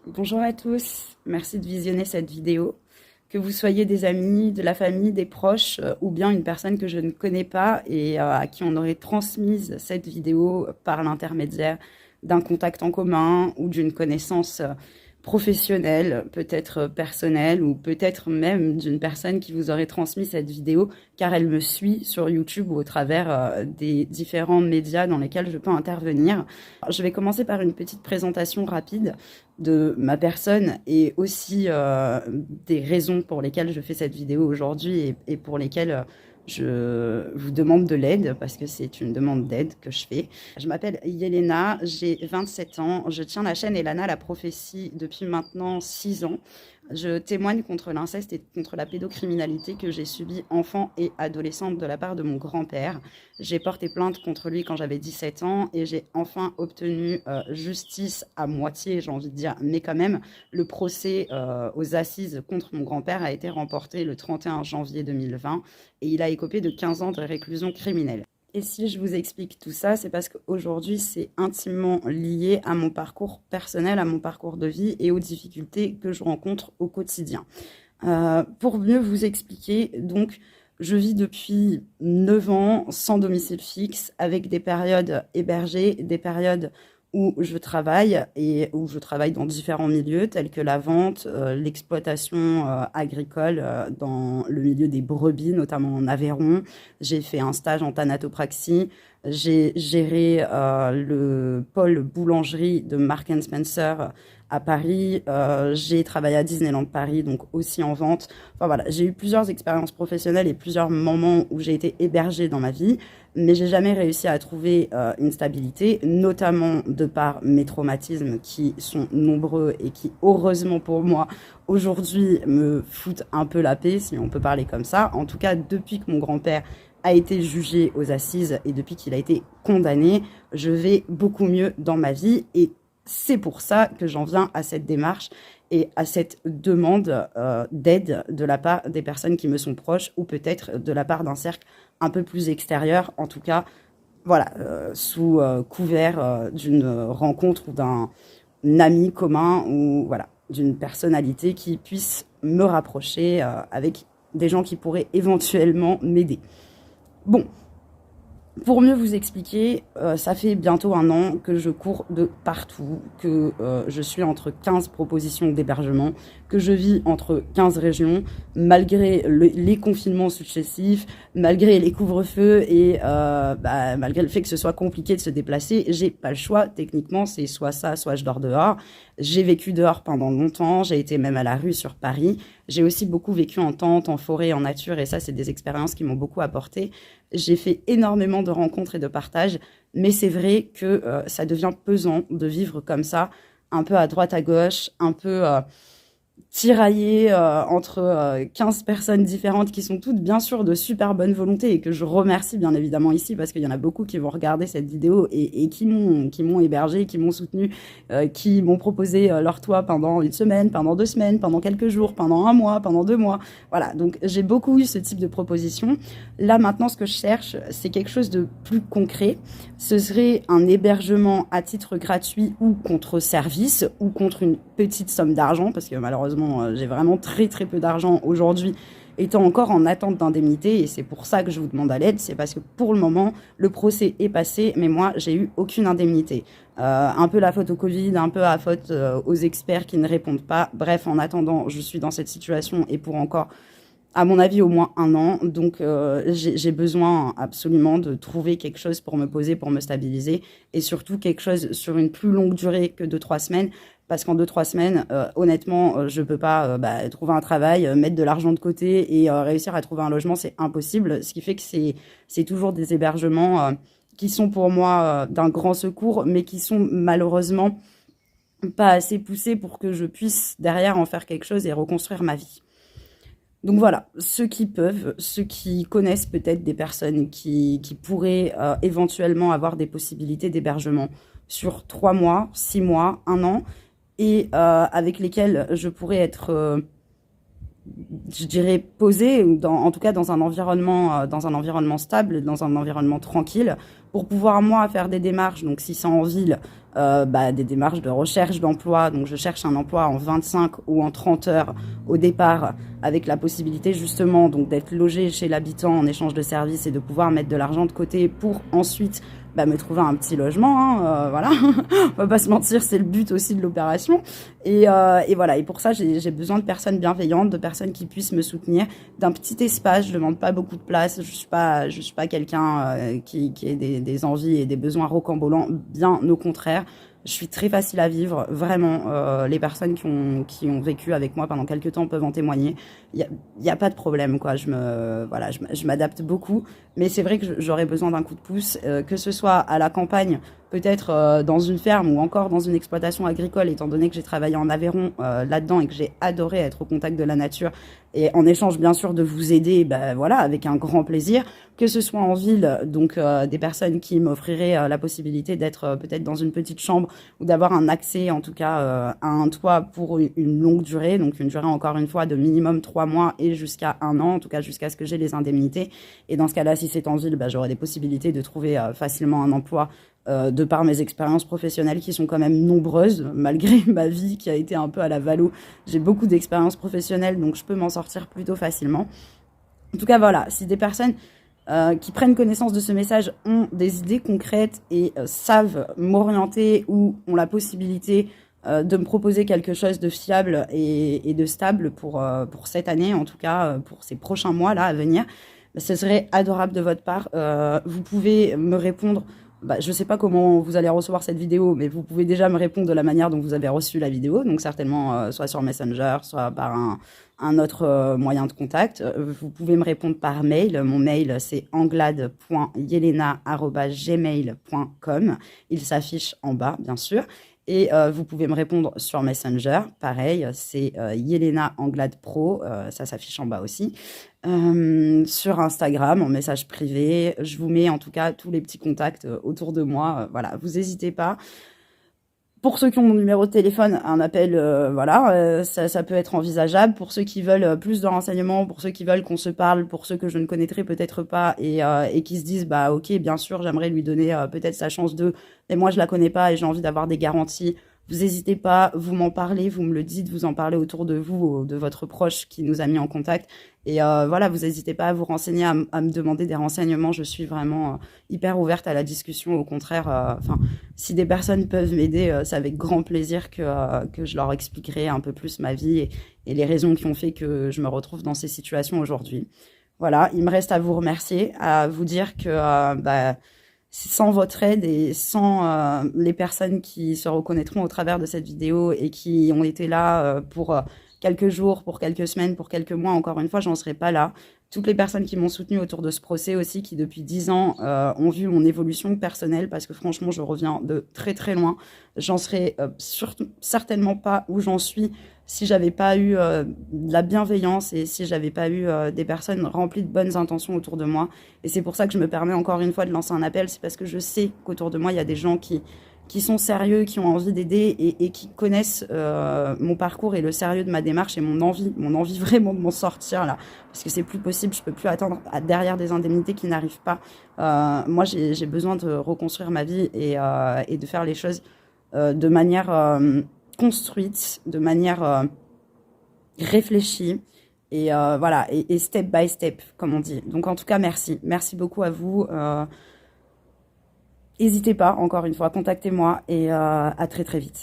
Bonjour à tous, merci de visionner cette vidéo. Que vous soyez des amis, de la famille, des proches ou bien une personne que je ne connais pas et à qui on aurait transmise cette vidéo par l'intermédiaire d'un contact en commun ou d'une connaissance professionnelle, peut-être personnelle ou peut-être même d'une personne qui vous aurait transmis cette vidéo car elle me suit sur YouTube ou au travers des différents médias dans lesquels je peux intervenir. Je vais commencer par une petite présentation rapide de ma personne et aussi des raisons pour lesquelles je fais cette vidéo aujourd'hui et pour lesquelles je vous demande de l'aide parce que c'est une demande d'aide que je fais. Je m'appelle Yelena, j'ai 27 ans, je tiens la chaîne Elana la prophétie depuis maintenant 6 ans. Je témoigne contre l'inceste et contre la pédocriminalité que j'ai subie enfant et adolescente de la part de mon grand-père. J'ai porté plainte contre lui quand j'avais 17 ans et j'ai enfin obtenu justice à moitié, j'ai envie de dire, mais quand même, le procès aux assises contre mon grand-père a été remporté le 31 janvier 2020 et il a écopé de 15 ans de réclusion criminelle. Et si je vous explique tout ça, c'est parce qu'aujourd'hui, c'est intimement lié à mon parcours personnel, à mon parcours de vie et aux difficultés que je rencontre au quotidien. Pour mieux vous expliquer, donc, je vis depuis 9 ans sans domicile fixe, avec des périodes hébergées, des périodes où je travaille et où je travaille dans différents milieux tels que la vente, l'exploitation agricole dans le milieu des brebis, notamment en Aveyron. J'ai fait un stage en thanatopraxie. J'ai géré le pôle boulangerie de Marks and Spencer à Paris. J'ai travaillé à Disneyland Paris, donc aussi en vente. Enfin voilà, j'ai eu plusieurs expériences professionnelles et plusieurs moments où j'ai été hébergée dans ma vie, mais j'ai jamais réussi à trouver une stabilité, notamment de par mes traumatismes qui sont nombreux et qui, heureusement pour moi, aujourd'hui me foutent un peu la paix, si on peut parler comme ça. En tout cas, depuis que mon grand-père a été jugé aux assises et depuis qu'il a été condamné, je vais beaucoup mieux dans ma vie et c'est pour ça que j'en viens à cette démarche et à cette demande d'aide de la part des personnes qui me sont proches ou peut-être de la part d'un cercle un peu plus extérieur, en tout cas, voilà, sous couvert d'une rencontre ou d'un ami commun ou voilà, d'une personnalité qui puisse me rapprocher avec des gens qui pourraient éventuellement m'aider. Bon, pour mieux vous expliquer, ça fait bientôt 1 an que je cours de partout, que je suis entre 15 propositions d'hébergement, que je vis entre 15 régions, malgré les confinements successifs, malgré les couvre-feux et malgré le fait que ce soit compliqué de se déplacer, j'ai pas le choix. Techniquement, c'est soit ça, soit je dors dehors. J'ai vécu dehors pendant longtemps, j'ai été même à la rue sur Paris. J'ai aussi beaucoup vécu en tente, en forêt, en nature, et ça, c'est des expériences qui m'ont beaucoup apporté. J'ai fait énormément de rencontres et de partages, mais c'est vrai que ça devient pesant de vivre comme ça, un peu à droite, à gauche, un peu tiraillé entre 15 personnes différentes qui sont toutes bien sûr de super bonne volonté et que je remercie bien évidemment ici parce qu'il y en a beaucoup qui vont regarder cette vidéo et qui m'ont hébergé, qui m'ont soutenu, qui m'ont proposé leur toit pendant 1 semaine, pendant 2 semaines, pendant quelques jours, pendant 1 mois, pendant 2 mois. Voilà, donc j'ai beaucoup eu ce type de propositions. Là maintenant ce que je cherche c'est quelque chose de plus concret. Ce serait un hébergement à titre gratuit ou contre service ou contre une petite somme d'argent parce que malheureusement j'ai vraiment très très peu d'argent aujourd'hui étant encore en attente d'indemnité et c'est pour ça que je vous demande à l'aide, c'est parce que pour le moment le procès est passé mais moi j'ai eu aucune indemnité. Un peu la faute au Covid, un peu la faute aux experts qui ne répondent pas. Bref, en attendant, je suis dans cette situation et pour encore, à mon avis, au moins 1 an. Donc, j'ai besoin absolument de trouver quelque chose pour me poser, pour me stabiliser et surtout quelque chose sur une plus longue durée que 2-3 semaines. Parce qu'en 2-3 semaines, honnêtement, je peux pas trouver un travail, mettre de l'argent de côté et réussir à trouver un logement, c'est impossible. Ce qui fait que c'est toujours des hébergements qui sont pour moi d'un grand secours, mais qui sont malheureusement pas assez poussés pour que je puisse derrière en faire quelque chose et reconstruire ma vie. Donc voilà, ceux qui peuvent, ceux qui connaissent peut-être des personnes qui pourraient éventuellement avoir des possibilités d'hébergement sur 3 mois, 6 mois, 1 an, et avec lesquels je pourrais être, je dirais, posée, ou en tout cas dans un environnement stable, dans un environnement tranquille, pour pouvoir moi faire des démarches, donc si c'est en ville, des démarches de recherche d'emploi. Donc je cherche un emploi en 25 ou en 30 heures au départ, avec la possibilité justement donc d'être logé chez l'habitant en échange de services et de pouvoir mettre de l'argent de côté pour ensuite me trouver un petit logement, hein, voilà. On va pas se mentir, c'est le but aussi de l'opération. Et voilà. Et pour ça, j'ai besoin de personnes bienveillantes, de personnes qui puissent me soutenir, d'un petit espace. Je demande pas beaucoup de place. Je suis pas quelqu'un qui ait des envies et des besoins rocambolants. Bien au contraire. Je suis très facile à vivre, vraiment. Les personnes qui ont vécu avec moi pendant quelques temps peuvent en témoigner. Il y a pas de problème, quoi. Je m'adapte beaucoup. Mais c'est vrai que j'aurais besoin d'un coup de pouce, que ce soit à la campagne, peut-être dans une ferme ou encore dans une exploitation agricole, étant donné que j'ai travaillé en Aveyron là-dedans et que j'ai adoré être au contact de la nature. Et en échange, bien sûr, de vous aider, voilà, avec un grand plaisir. Que ce soit en ville, donc des personnes qui m'offriraient la possibilité d'être peut-être dans une petite chambre ou d'avoir un accès, en tout cas, à un toit pour une longue durée, donc une durée, encore une fois, de minimum 3 mois et jusqu'à 1 an, en tout cas jusqu'à ce que j'ai les indemnités. Et dans ce cas-là, si c'est en ville, j'aurai des possibilités de trouver facilement un emploi de par mes expériences professionnelles qui sont quand même nombreuses, malgré ma vie qui a été un peu à la valo. J'ai beaucoup d'expériences professionnelles, donc je peux m'en sortir plutôt facilement. En tout cas, voilà, si des personnes qui prennent connaissance de ce message ont des idées concrètes et savent m'orienter ou ont la possibilité de me proposer quelque chose de fiable et de stable pour cette année, en tout cas pour ces prochains mois là à venir, ce serait adorable de votre part. Vous pouvez me répondre. Je ne sais pas comment vous allez recevoir cette vidéo, mais vous pouvez déjà me répondre de la manière dont vous avez reçu la vidéo, donc certainement soit sur Messenger, soit par un autre moyen de contact. Vous pouvez me répondre par mail. Mon mail, c'est anglade.yelena@gmail.com. Il s'affiche en bas, bien sûr. Et vous pouvez me répondre sur Messenger, pareil, c'est Yelena Anglade Pro, ça s'affiche en bas aussi. Sur Instagram, en message privé, je vous mets en tout cas tous les petits contacts autour de moi. Voilà, vous n'hésitez pas. Pour ceux qui ont mon numéro de téléphone, un appel, ça peut être envisageable. Pour ceux qui veulent plus de renseignements, pour ceux qui veulent qu'on se parle, pour ceux que je ne connaîtrai peut-être pas et qui se disent, ok, bien sûr, j'aimerais lui donner peut-être sa chance de, mais moi je la connais pas et j'ai envie d'avoir des garanties. Vous n'hésitez pas, vous m'en parlez, vous me le dites, vous en parlez autour de vous, de votre proche qui nous a mis en contact. Et voilà, vous n'hésitez pas à vous renseigner, à me demander des renseignements. Je suis vraiment hyper ouverte à la discussion. Au contraire, si des personnes peuvent m'aider, c'est avec grand plaisir que je leur expliquerai un peu plus ma vie et les raisons qui ont fait que je me retrouve dans ces situations aujourd'hui. Voilà, il me reste à vous remercier, à vous dire que sans votre aide et sans les personnes qui se reconnaîtront au travers de cette vidéo et qui ont été là pour quelques jours, pour quelques semaines, pour quelques mois, encore une fois, j'en serais pas là. Toutes les personnes qui m'ont soutenue autour de ce procès aussi, qui depuis 10 ans ont vu mon évolution personnelle, parce que franchement, je reviens de très très loin. J'en serais certainement pas où j'en suis si j'avais pas eu de la bienveillance et si j'avais pas eu des personnes remplies de bonnes intentions autour de moi. Et c'est pour ça que je me permets encore une fois de lancer un appel, c'est parce que je sais qu'autour de moi, il y a des gens qui sont sérieux, qui ont envie d'aider et qui connaissent mon parcours et le sérieux de ma démarche et mon envie vraiment de m'en sortir là, parce que c'est plus possible, je peux plus attendre derrière des indemnités qui n'arrivent pas. Moi, j'ai besoin de reconstruire ma vie et de faire les choses de manière construite, de manière réfléchie et voilà, et step by step, comme on dit. Donc en tout cas, merci beaucoup à vous. N'hésitez pas, encore une fois, contactez-moi et à très très vite.